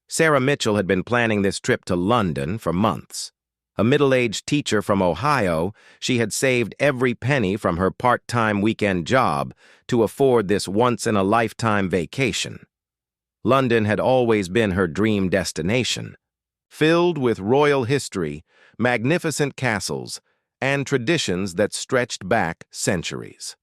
Sarah Mitchell had been planning this trip to London for months. A middle-aged teacher from Ohio, she had saved every penny from her part-time weekend job to afford this once-in-a-lifetime vacation. London had always been her dream destination, filled with royal history, magnificent castles, and traditions that stretched back centuries.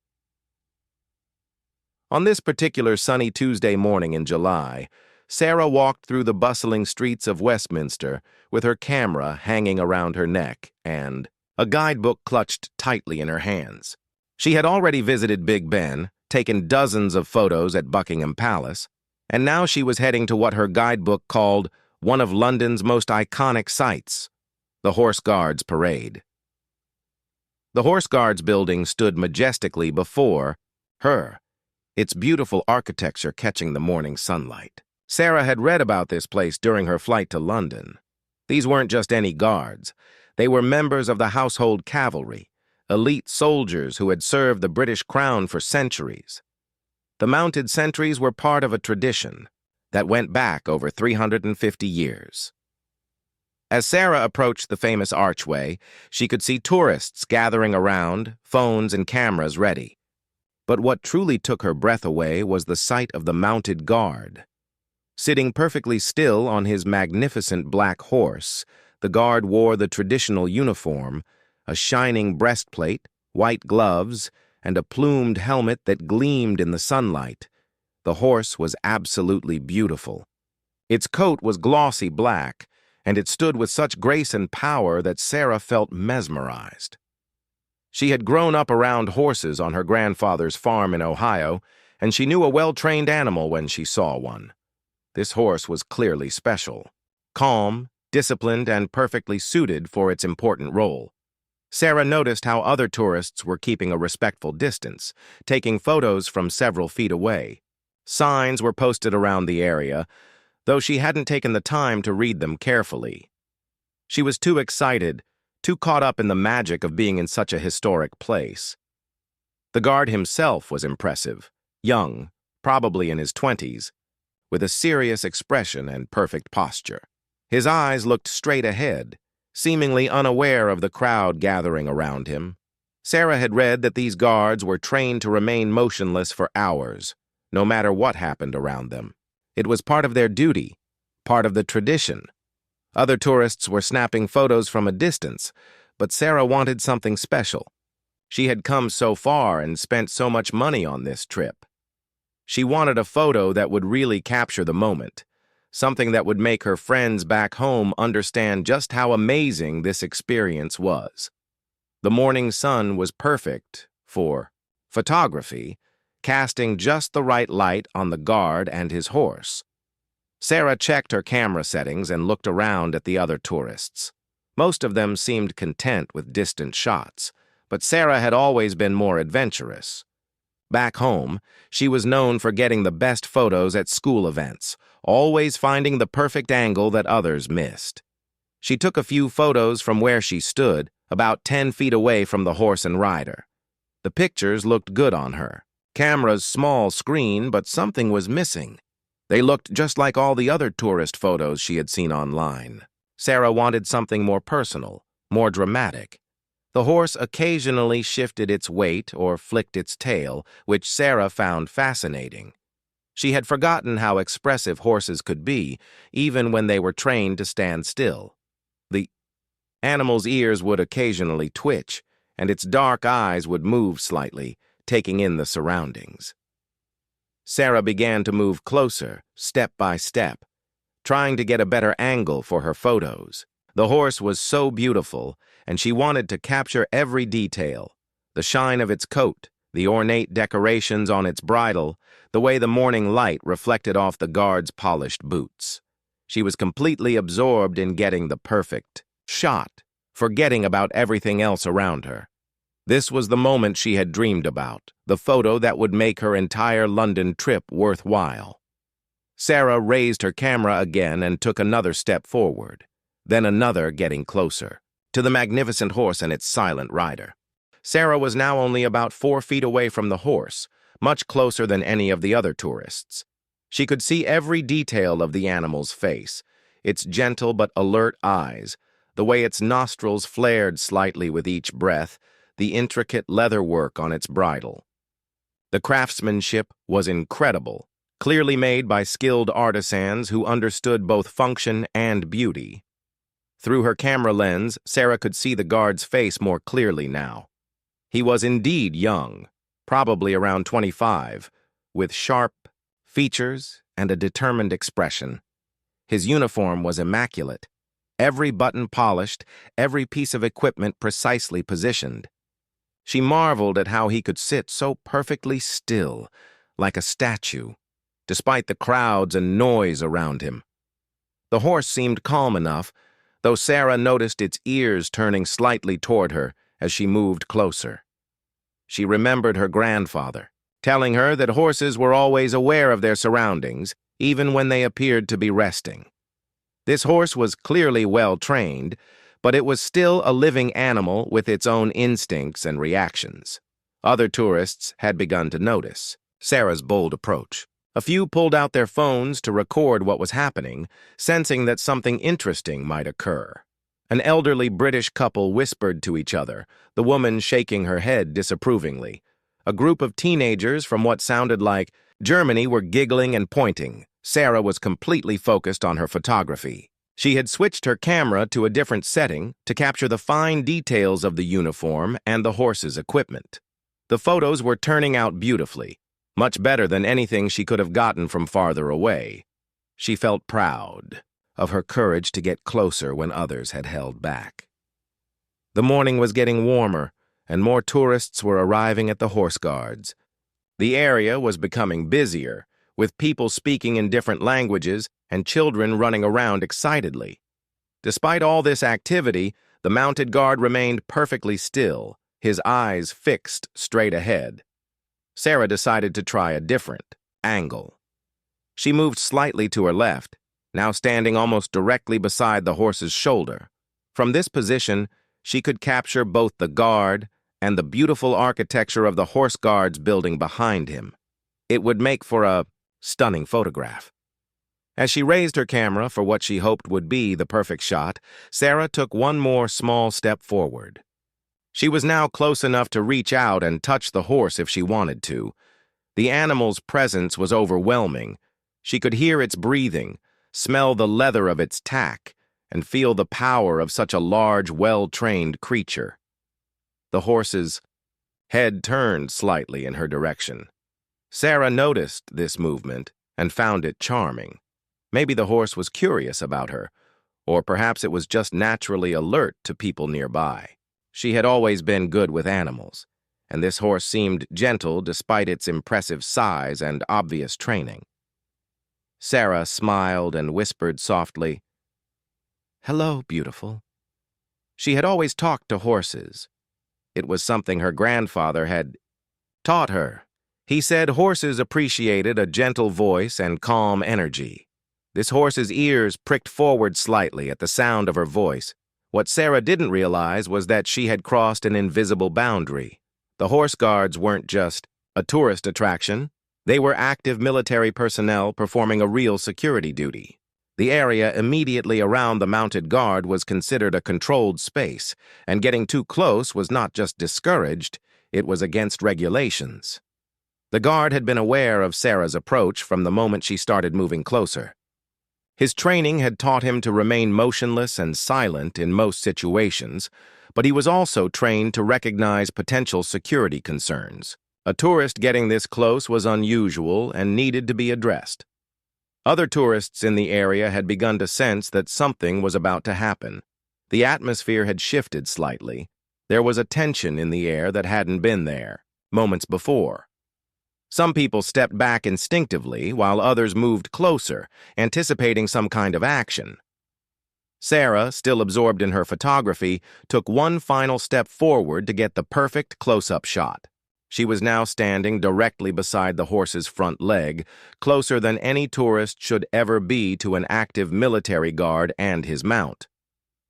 On this particular sunny Tuesday morning in July, Sarah walked through the bustling streets of Westminster with her camera hanging around her neck and a guidebook clutched tightly in her hands. She had already visited Big Ben, taken dozens of photos at Buckingham Palace, and now she was heading to what her guidebook called one of London's most iconic sights, the Horse Guards Parade. The Horse Guards building stood majestically before her, its beautiful architecture catching the morning sunlight. Sarah had read about this place during her flight to London. These weren't just any guards. They were members of the household cavalry, elite soldiers who had served the British crown for centuries. The mounted sentries were part of a tradition that went back over 350 years. As Sarah approached the famous archway, she could see tourists gathering around, phones and cameras ready. But what truly took her breath away was the sight of the mounted guard. Sitting perfectly still on his magnificent black horse, the guard wore the traditional uniform, a shining breastplate, white gloves, and a plumed helmet that gleamed in the sunlight. The horse was absolutely beautiful. Its coat was glossy black, and it stood with such grace and power that Sarah felt mesmerized. She had grown up around horses on her grandfather's farm in Ohio, and she knew a well-trained animal when she saw one. This horse was clearly special, calm, disciplined, and perfectly suited for its important role. Sarah noticed how other tourists were keeping a respectful distance, taking photos from several feet away. Signs were posted around the area, though she hadn't taken the time to read them carefully. She was too excited, too caught up in the magic of being in such a historic place. The guard himself was impressive, young, probably in his 20s, with a serious expression and perfect posture. His eyes looked straight ahead, seemingly unaware of the crowd gathering around him. Sarah had read that these guards were trained to remain motionless for hours, no matter what happened around them. It was part of their duty, part of the tradition. Other tourists were snapping photos from a distance, but Sarah wanted something special. She had come so far and spent so much money on this trip. She wanted a photo that would really capture the moment, something that would make her friends back home understand just how amazing this experience was. The morning sun was perfect for photography, casting just the right light on the guard and his horse. Sarah checked her camera settings and looked around at the other tourists. Most of them seemed content with distant shots, but Sarah had always been more adventurous. Back home, she was known for getting the best photos at school events, always finding the perfect angle that others missed. She took a few photos from where she stood, about 10 feet away from the horse and rider. The pictures looked good on her. Camera's small screen, but something was missing. They looked just like all the other tourist photos she had seen online. Sarah wanted something more personal, more dramatic. The horse occasionally shifted its weight or flicked its tail, which Sarah found fascinating. She had forgotten how expressive horses could be, even when they were trained to stand still. The animal's ears would occasionally twitch, and its dark eyes would move slightly, taking in the surroundings. Sarah began to move closer, step by step, trying to get a better angle for her photos. The horse was so beautiful, and she wanted to capture every detail: the shine of its coat, the ornate decorations on its bridle, the way the morning light reflected off the guard's polished boots. She was completely absorbed in getting the perfect shot, forgetting about everything else around her. This was the moment she had dreamed about, the photo that would make her entire London trip worthwhile. Sarah raised her camera again and took another step forward, then another, getting closer, to the magnificent horse and its silent rider. Sarah was now only about 4 feet away from the horse, much closer than any of the other tourists. She could see every detail of the animal's face, its gentle but alert eyes, the way its nostrils flared slightly with each breath, the intricate leather work on its bridle. The craftsmanship was incredible, clearly made by skilled artisans who understood both function and beauty. Through her camera lens, Sarah could see the guard's face more clearly now. He was indeed young, probably around 25, with sharp features and a determined expression. His uniform was immaculate, every button polished, every piece of equipment precisely positioned. She marveled at how he could sit so perfectly still, like a statue, despite the crowds and noise around him. The horse seemed calm enough, though Sarah noticed its ears turning slightly toward her as she moved closer. She remembered her grandfather, telling her that horses were always aware of their surroundings, even when they appeared to be resting. This horse was clearly well trained, but it was still a living animal with its own instincts and reactions. Other tourists had begun to notice Sarah's bold approach. A few pulled out their phones to record what was happening, sensing that something interesting might occur. An elderly British couple whispered to each other, the woman shaking her head disapprovingly. A group of teenagers from what sounded like Germany were giggling and pointing. Sarah was completely focused on her photography. She had switched her camera to a different setting to capture the fine details of the uniform and the horse's equipment. The photos were turning out beautifully, much better than anything she could have gotten from farther away. She felt proud of her courage to get closer when others had held back. The morning was getting warmer, and more tourists were arriving at the horse guards. The area was becoming busier, with people speaking in different languages and children running around excitedly. Despite all this activity, the mounted guard remained perfectly still, his eyes fixed straight ahead. Sarah decided to try a different angle. She moved slightly to her left, now standing almost directly beside the horse's shoulder. From this position, she could capture both the guard and the beautiful architecture of the horse guards building behind him. It would make for a stunning photograph. As she raised her camera for what she hoped would be the perfect shot, Sarah took one more small step forward. She was now close enough to reach out and touch the horse if she wanted to. The animal's presence was overwhelming. She could hear its breathing, smell the leather of its tack, and feel the power of such a large, well-trained creature. The horse's head turned slightly in her direction. Sarah noticed this movement and found it charming. Maybe the horse was curious about her, or perhaps it was just naturally alert to people nearby. She had always been good with animals, and this horse seemed gentle despite its impressive size and obvious training. Sarah smiled and whispered softly, "Hello, beautiful." She had always talked to horses. It was something her grandfather had taught her. He said horses appreciated a gentle voice and calm energy. This horse's ears pricked forward slightly at the sound of her voice. What Sarah didn't realize was that she had crossed an invisible boundary. The horse guards weren't just a tourist attraction. They were active military personnel performing a real security duty. The area immediately around the mounted guard was considered a controlled space, and getting too close was not just discouraged, it was against regulations. The guard had been aware of Sarah's approach from the moment she started moving closer. His training had taught him to remain motionless and silent in most situations, but he was also trained to recognize potential security concerns. A tourist getting this close was unusual and needed to be addressed. Other tourists in the area had begun to sense that something was about to happen. The atmosphere had shifted slightly. There was a tension in the air that hadn't been there moments before. Some people stepped back instinctively, while others moved closer, anticipating some kind of action. Sarah, still absorbed in her photography, took one final step forward to get the perfect close-up shot. She was now standing directly beside the horse's front leg, closer than any tourist should ever be to an active military guard and his mount.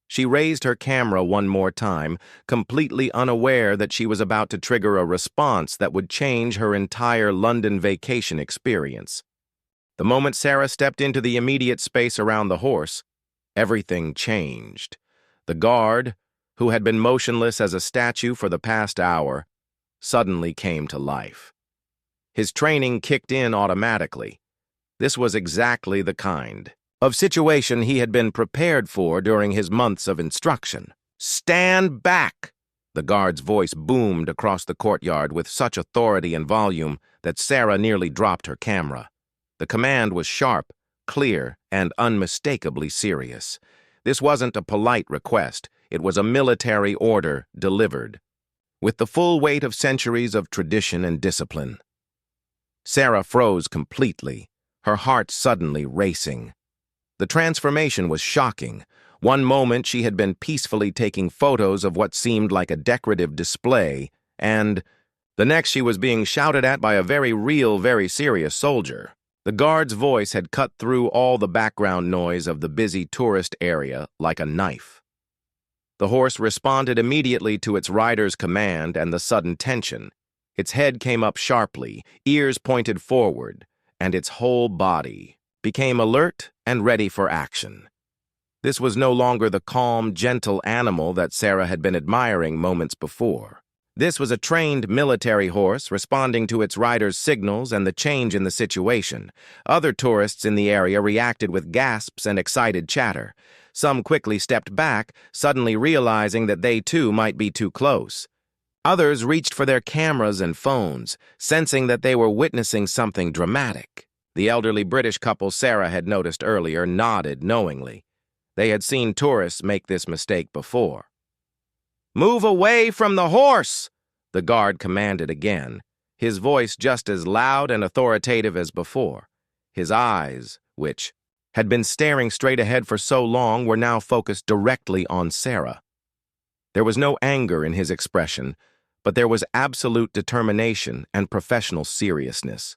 She raised her camera one more time, completely unaware that she was about to trigger a response that would change her entire London vacation experience. The moment Sarah stepped into the immediate space around the horse, everything changed. The guard, who had been motionless as a statue for the past hour, suddenly came to life. His training kicked in automatically. This was exactly the kind of situation he had been prepared for during his months of instruction. "Stand back!" The guard's voice boomed across the courtyard with such authority and volume that Sarah nearly dropped her camera. The command was sharp, clear, and unmistakably serious. This wasn't a polite request. It was a military order delivered, with the full weight of centuries of tradition and discipline. Sarah froze completely, her heart suddenly racing. The transformation was shocking. One moment she had been peacefully taking photos of what seemed like a decorative display, and the next she was being shouted at by a very real, very serious soldier. The guard's voice had cut through all the background noise of the busy tourist area like a knife. The horse responded immediately to its rider's command and the sudden tension. Its head came up sharply, ears pointed forward, and its whole body became alert and ready for action. This was no longer the calm, gentle animal that Sarah had been admiring moments before. This was a trained military horse responding to its rider's signals and the change in the situation. Other tourists in the area reacted with gasps and excited chatter. Some quickly stepped back, suddenly realizing that they too might be too close. Others reached for their cameras and phones, sensing that they were witnessing something dramatic. The elderly British couple Sarah had noticed earlier nodded knowingly. They had seen tourists make this mistake before. "Move away from the horse!" the guard commanded again, his voice just as loud and authoritative as before. His eyes, which had been staring straight ahead for so long, were now focused directly on Sarah. There was no anger in his expression, but there was absolute determination and professional seriousness.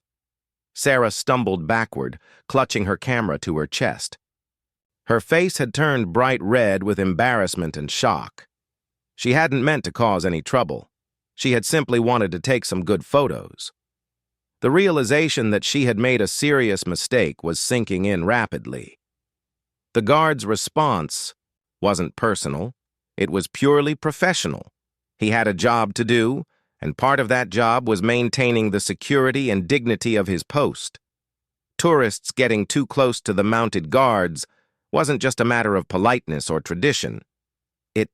Sarah stumbled backward, clutching her camera to her chest. Her face had turned bright red with embarrassment and shock. She hadn't meant to cause any trouble. She had simply wanted to take some good photos. The realization that she had made a serious mistake was sinking in rapidly. The guard's response wasn't personal. It was purely professional. He had a job to do, and part of that job was maintaining the security and dignity of his post. Tourists getting too close to the mounted guards wasn't just a matter of politeness or tradition. It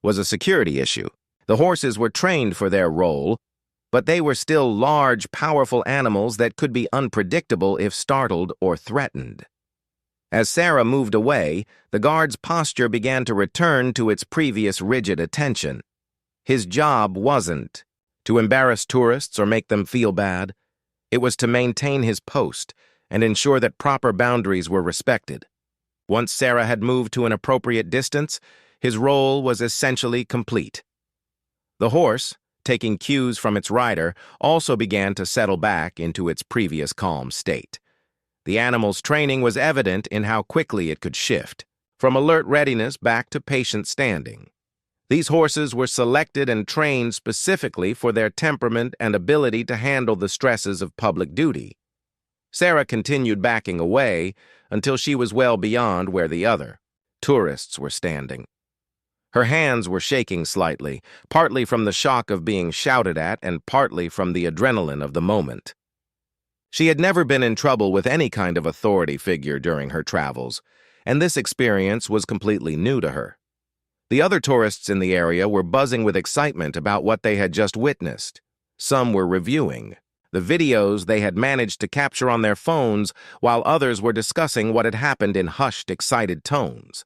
was a security issue. The horses were trained for their role, but they were still large, powerful animals that could be unpredictable if startled or threatened. As Sarah moved away, the guard's posture began to return to its previous rigid attention. His job wasn't to embarrass tourists or make them feel bad. It was to maintain his post and ensure that proper boundaries were respected. Once Sarah had moved to an appropriate distance, his role was essentially complete. The horse, taking cues from its rider, also began to settle back into its previous calm state. The animal's training was evident in how quickly it could shift, from alert readiness back to patient standing. These horses were selected and trained specifically for their temperament and ability to handle the stresses of public duty. Sarah continued backing away until she was well beyond where the other tourists were standing. Her hands were shaking slightly, partly from the shock of being shouted at and partly from the adrenaline of the moment. She had never been in trouble with any kind of authority figure during her travels, and this experience was completely new to her. The other tourists in the area were buzzing with excitement about what they had just witnessed. Some were reviewing the videos they had managed to capture on their phones, while others were discussing what had happened in hushed, excited tones.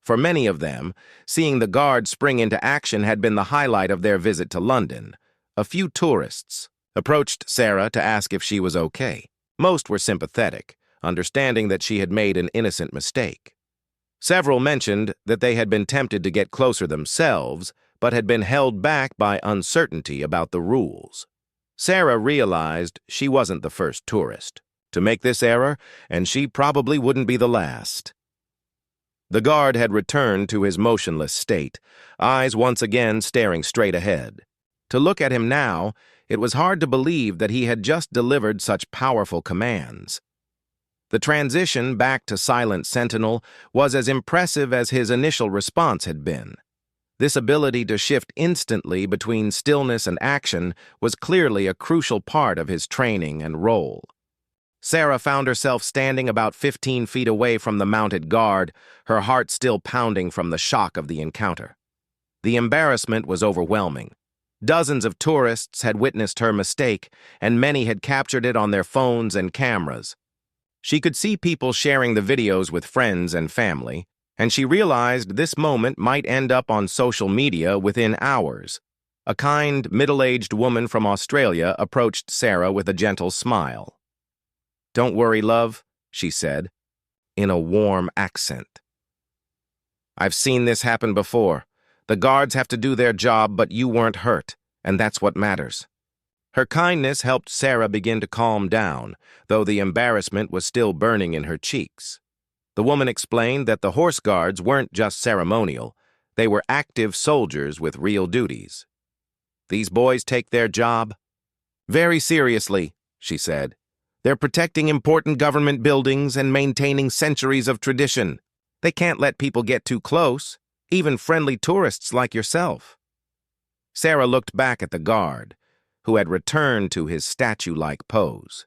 For many of them, seeing the guard spring into action had been the highlight of their visit to London. A few tourists approached Sarah to ask if she was okay. Most were sympathetic, understanding that she had made an innocent mistake. Several mentioned that they had been tempted to get closer themselves, but had been held back by uncertainty about the rules. Sarah realized she wasn't the first tourist to make this error, and she probably wouldn't be the last. The guard had returned to his motionless state, eyes once again staring straight ahead. To look at him now, it was hard to believe that he had just delivered such powerful commands. The transition back to silent sentinel was as impressive as his initial response had been. This ability to shift instantly between stillness and action was clearly a crucial part of his training and role. Sarah found herself standing about 15 feet away from the mounted guard, her heart still pounding from the shock of the encounter. The embarrassment was overwhelming. Dozens of tourists had witnessed her mistake, and many had captured it on their phones and cameras. She could see people sharing the videos with friends and family, and she realized this moment might end up on social media within hours. A kind, middle-aged woman from Australia approached Sarah with a gentle smile. "Don't worry, love," she said, in a warm accent. "I've seen this happen before. The guards have to do their job, but you weren't hurt, and that's what matters." Her kindness helped Sarah begin to calm down, though the embarrassment was still burning in her cheeks. The woman explained that the horse guards weren't just ceremonial, they were active soldiers with real duties. "These boys take their job very seriously," she said. "They're protecting important government buildings and maintaining centuries of tradition. They can't let people get too close, even friendly tourists like yourself." Sarah looked back at the guard, who had returned to his statue-like pose.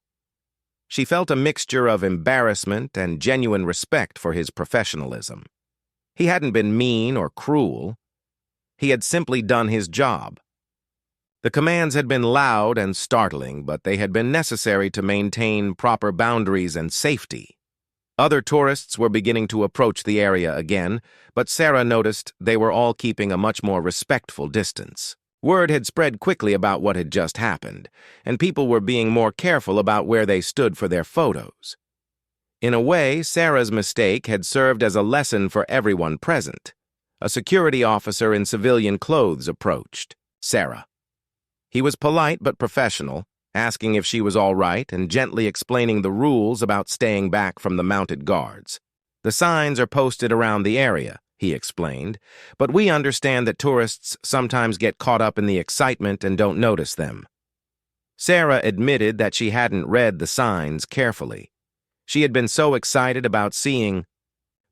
She felt a mixture of embarrassment and genuine respect for his professionalism. He hadn't been mean or cruel. He had simply done his job. The commands had been loud and startling, but they had been necessary to maintain proper boundaries and safety. Other tourists were beginning to approach the area again, but Sarah noticed they were all keeping a much more respectful distance. Word had spread quickly about what had just happened, and people were being more careful about where they stood for their photos. In a way, Sarah's mistake had served as a lesson for everyone present. A security officer in civilian clothes approached Sarah. He was polite but professional, asking if she was all right and gently explaining the rules about staying back from the mounted guards. "The signs are posted around the area," he explained, "but we understand that tourists sometimes get caught up in the excitement and don't notice them." Sarah admitted that she hadn't read the signs carefully. She had been so excited about seeing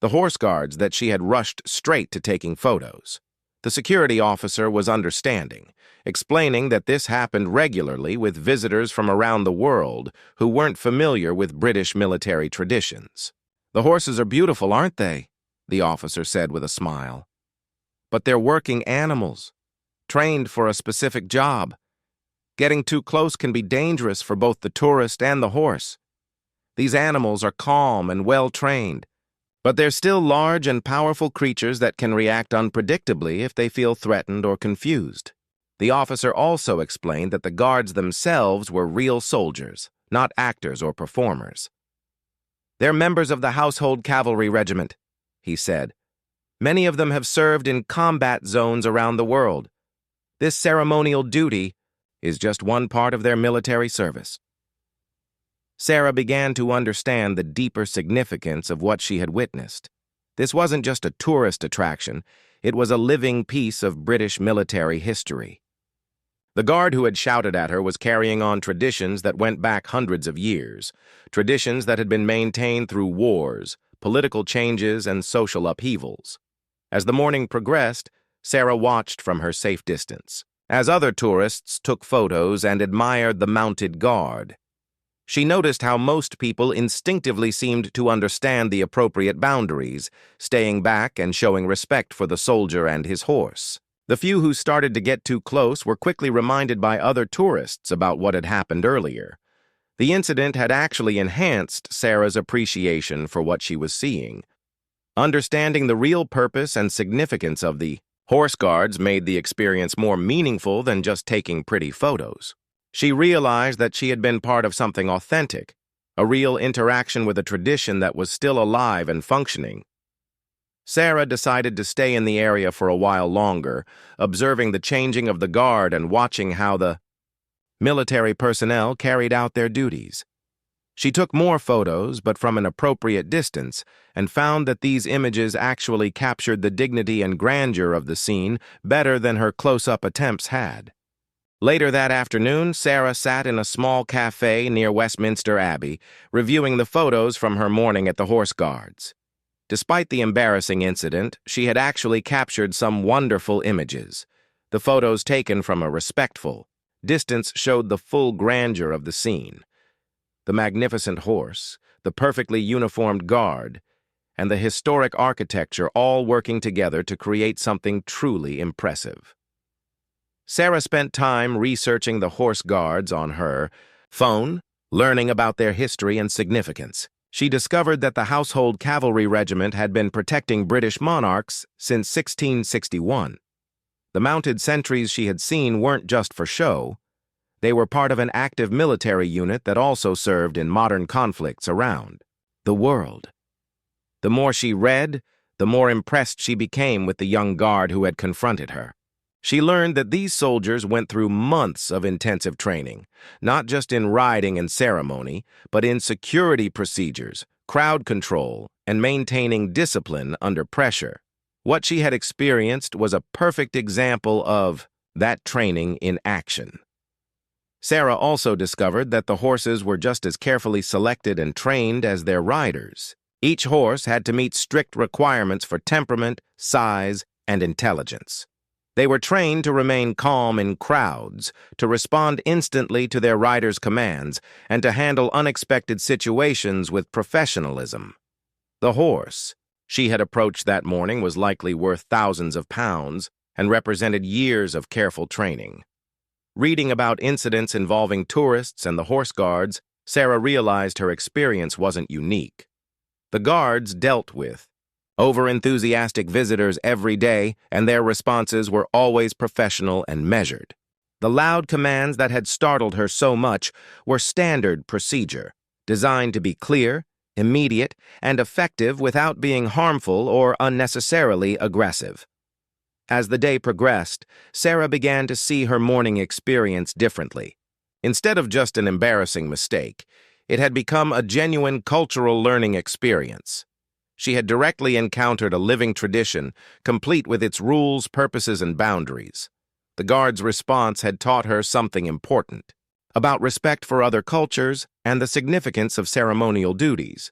the horse guards that she had rushed straight to taking photos. The security officer was understanding, explaining that this happened regularly with visitors from around the world who weren't familiar with British military traditions. "The horses are beautiful, aren't they?" the officer said with a smile. "But they're working animals, trained for a specific job. Getting too close can be dangerous for both the tourist and the horse. These animals are calm and well-trained, but they're still large and powerful creatures that can react unpredictably if they feel threatened or confused." The officer also explained that the guards themselves were real soldiers, not actors or performers. "They're members of the Household Cavalry Regiment," he said. "Many of them have served in combat zones around the world. This ceremonial duty is just one part of their military service." Sarah began to understand the deeper significance of what she had witnessed. This wasn't just a tourist attraction, it was a living piece of British military history. The guard who had shouted at her was carrying on traditions that went back hundreds of years, traditions that had been maintained through wars, political changes, and social upheavals. As the morning progressed, Sarah watched from her safe distance, as other tourists took photos and admired the mounted guard. She noticed how most people instinctively seemed to understand the appropriate boundaries, staying back and showing respect for the soldier and his horse. The few who started to get too close were quickly reminded by other tourists about what had happened earlier. The incident had actually enhanced Sarah's appreciation for what she was seeing. Understanding the real purpose and significance of the horse guards made the experience more meaningful than just taking pretty photos. She realized that she had been part of something authentic, a real interaction with a tradition that was still alive and functioning. Sarah decided to stay in the area for a while longer, observing the changing of the guard and watching how the military personnel carried out their duties. She took more photos, but from an appropriate distance, and found that these images actually captured the dignity and grandeur of the scene better than her close-up attempts had. Later that afternoon, Sarah sat in a small cafe near Westminster Abbey, reviewing the photos from her morning at the Horse Guards. Despite the embarrassing incident, she had actually captured some wonderful images. The photos taken from a respectful distance showed the full grandeur of the scene. The magnificent horse, the perfectly uniformed guard, and the historic architecture all working together to create something truly impressive. Sarah spent time researching the Horse Guards on her phone, learning about their history and significance. She discovered that the Household Cavalry Regiment had been protecting British monarchs since 1661. The mounted sentries she had seen weren't just for show. They were part of an active military unit that also served in modern conflicts around the world. The more she read, the more impressed she became with the young guard who had confronted her. She learned that these soldiers went through months of intensive training, not just in riding and ceremony, but in security procedures, crowd control, and maintaining discipline under pressure. What she had experienced was a perfect example of that training in action. Sarah also discovered that the horses were just as carefully selected and trained as their riders. Each horse had to meet strict requirements for temperament, size, and intelligence. They were trained to remain calm in crowds, to respond instantly to their riders' commands, and to handle unexpected situations with professionalism. The horse she had approached that morning was likely worth thousands of pounds and represented years of careful training. Reading about incidents involving tourists and the Horse Guards, Sarah realized her experience wasn't unique. The guards dealt with over-enthusiastic visitors every day, and their responses were always professional and measured. The loud commands that had startled her so much were standard procedure, designed to be clear, immediate, and effective without being harmful or unnecessarily aggressive. As the day progressed, Sarah began to see her morning experience differently. Instead of just an embarrassing mistake, it had become a genuine cultural learning experience. She had directly encountered a living tradition, complete with its rules, purposes, and boundaries. The guard's response had taught her something important about respect for other cultures and the significance of ceremonial duties.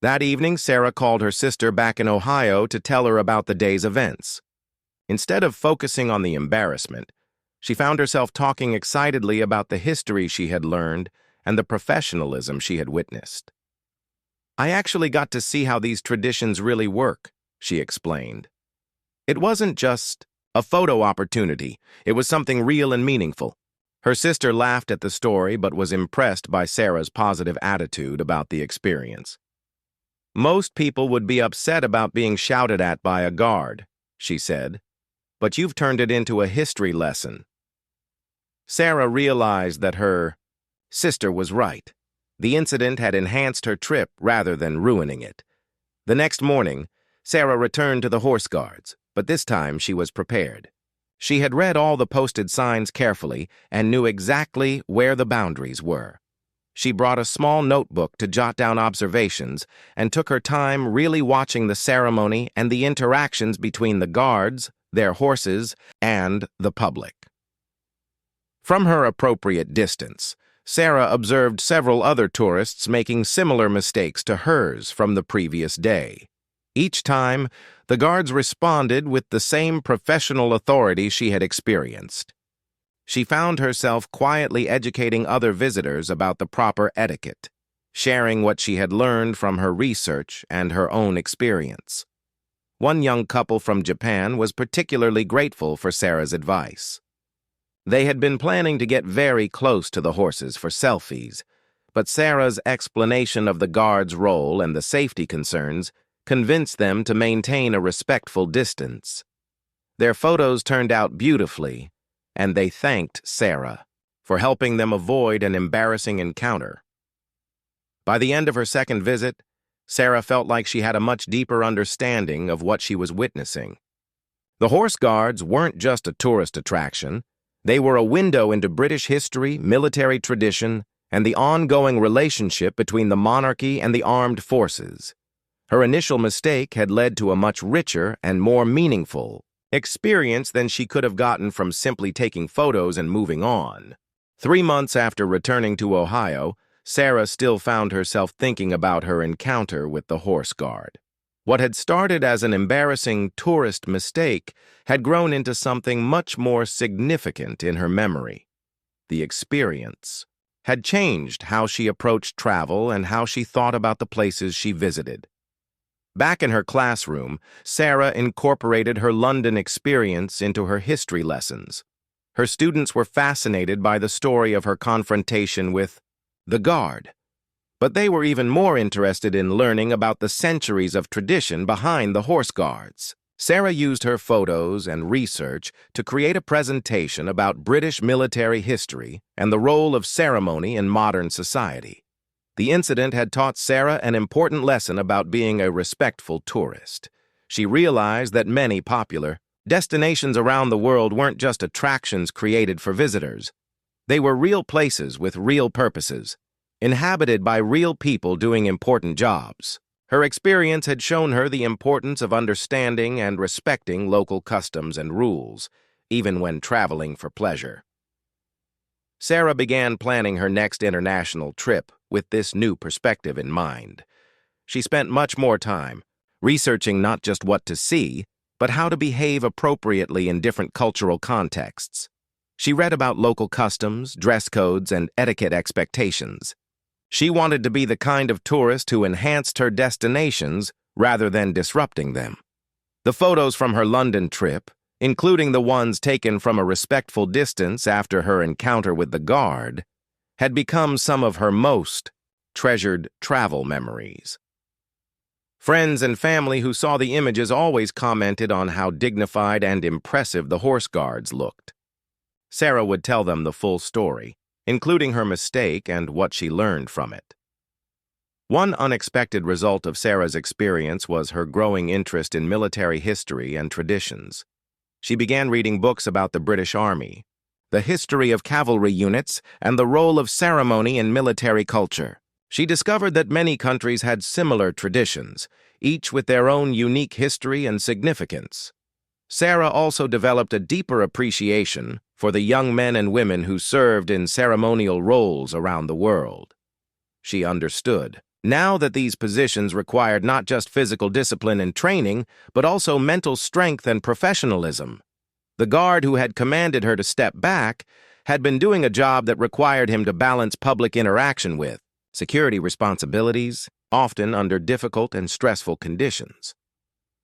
That evening, Sarah called her sister back in Ohio to tell her about the day's events. Instead of focusing on the embarrassment, she found herself talking excitedly about the history she had learned and the professionalism she had witnessed. "I actually got to see how these traditions really work," she explained. "It wasn't just a photo opportunity. It was something real and meaningful." Her sister laughed at the story but was impressed by Sarah's positive attitude about the experience. "Most people would be upset about being shouted at by a guard," she said, "but you've turned it into a history lesson." Sarah realized that her sister was right. The incident had enhanced her trip rather than ruining it. The next morning, Sarah returned to the Horse Guards, but this time she was prepared. She had read all the posted signs carefully and knew exactly where the boundaries were. She brought a small notebook to jot down observations and took her time really watching the ceremony and the interactions between the guards, their horses, and the public. From her appropriate distance, Sarah observed several other tourists making similar mistakes to hers from the previous day. Each time, the guards responded with the same professional authority she had experienced. She found herself quietly educating other visitors about the proper etiquette, sharing what she had learned from her research and her own experience. One young couple from Japan was particularly grateful for Sarah's advice. They had been planning to get very close to the horses for selfies, but Sarah's explanation of the guard's role and the safety concerns convinced them to maintain a respectful distance. Their photos turned out beautifully, and they thanked Sarah for helping them avoid an embarrassing encounter. By the end of her second visit, Sarah felt like she had a much deeper understanding of what she was witnessing. The Horse Guards weren't just a tourist attraction. They were a window into British history, military tradition, and the ongoing relationship between the monarchy and the armed forces. Her initial mistake had led to a much richer and more meaningful experience than she could have gotten from simply taking photos and moving on. 3 months after returning to Ohio, Sarah still found herself thinking about her encounter with the horse guard. What had started as an embarrassing tourist mistake had grown into something much more significant in her memory. The experience had changed how she approached travel and how she thought about the places she visited. Back in her classroom, Sarah incorporated her London experience into her history lessons. Her students were fascinated by the story of her confrontation with the guard, but they were even more interested in learning about the centuries of tradition behind the horse guards. Sarah used her photos and research to create a presentation about British military history and the role of ceremony in modern society. The incident had taught Sarah an important lesson about being a respectful tourist. She realized that many popular destinations around the world weren't just attractions created for visitors. They were real places with real purposes, inhabited by real people doing important jobs. Her experience had shown her the importance of understanding and respecting local customs and rules, even when traveling for pleasure. Sarah began planning her next international trip with this new perspective in mind. She spent much more time researching not just what to see, but how to behave appropriately in different cultural contexts. She read about local customs, dress codes, and etiquette expectations. She wanted to be the kind of tourist who enhanced her destinations rather than disrupting them. The photos from her London trip, including the ones taken from a respectful distance after her encounter with the guard, had become some of her most treasured travel memories. Friends and family who saw the images always commented on how dignified and impressive the horse guards looked. Sarah would tell them the full story, including her mistake and what she learned from it. One unexpected result of Sarah's experience was her growing interest in military history and traditions. She began reading books about the British Army, the history of cavalry units, and the role of ceremony in military culture. She discovered that many countries had similar traditions, each with their own unique history and significance. Sarah also developed a deeper appreciation for the young men and women who served in ceremonial roles around the world. She understood now that these positions required not just physical discipline and training, but also mental strength and professionalism. The guard who had commanded her to step back had been doing a job that required him to balance public interaction with security responsibilities, often under difficult and stressful conditions.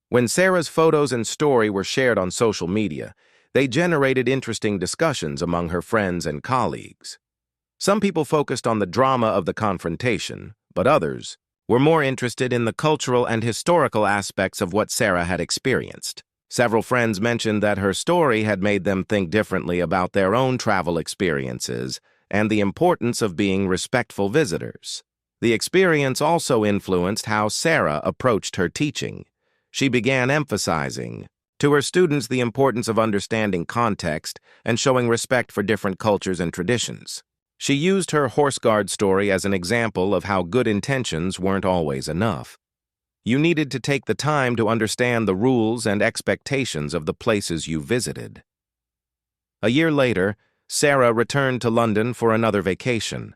When Sarah's photos and story were shared on social media, they generated interesting discussions among her friends and colleagues. Some people focused on the drama of the confrontation, but others were more interested in the cultural and historical aspects of what Sarah had experienced. Several friends mentioned that her story had made them think differently about their own travel experiences and the importance of being respectful visitors. The experience also influenced how Sarah approached her teaching. She began emphasizing to her students the importance of understanding context and showing respect for different cultures and traditions. She used her horse guard story as an example of how good intentions weren't always enough. You needed to take the time to understand the rules and expectations of the places you visited. A year later, Sarah returned to London for another vacation.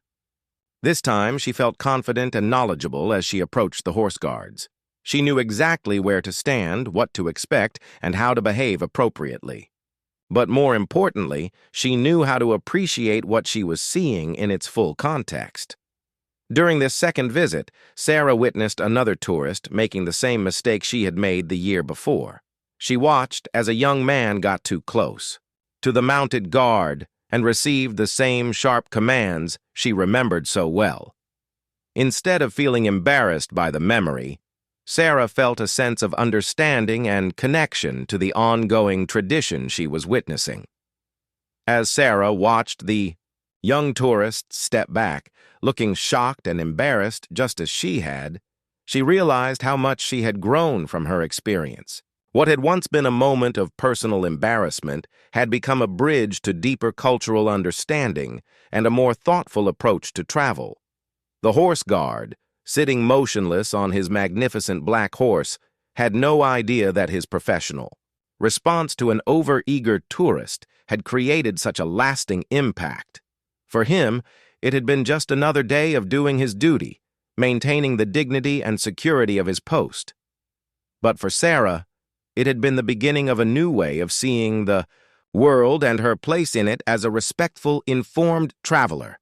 This time, she felt confident and knowledgeable as she approached the horse guards. She knew exactly where to stand, what to expect, and how to behave appropriately. But more importantly, she knew how to appreciate what she was seeing in its full context. During this second visit, Sarah witnessed another tourist making the same mistake she had made the year before. She watched as a young man got too close to the mounted guard and received the same sharp commands she remembered so well. Instead of feeling embarrassed by the memory, Sarah felt a sense of understanding and connection to the ongoing tradition she was witnessing. As Sarah watched the young tourist step back, looking shocked and embarrassed just as she had, she realized how much she had grown from her experience. What had once been a moment of personal embarrassment had become a bridge to deeper cultural understanding and a more thoughtful approach to travel. The horse guard, sitting motionless on his magnificent black horse, had no idea that his professional response to an over-eager tourist had created such a lasting impact. For him, it had been just another day of doing his duty, maintaining the dignity and security of his post. But for Sarah, it had been the beginning of a new way of seeing the world and her place in it as a respectful, informed traveler.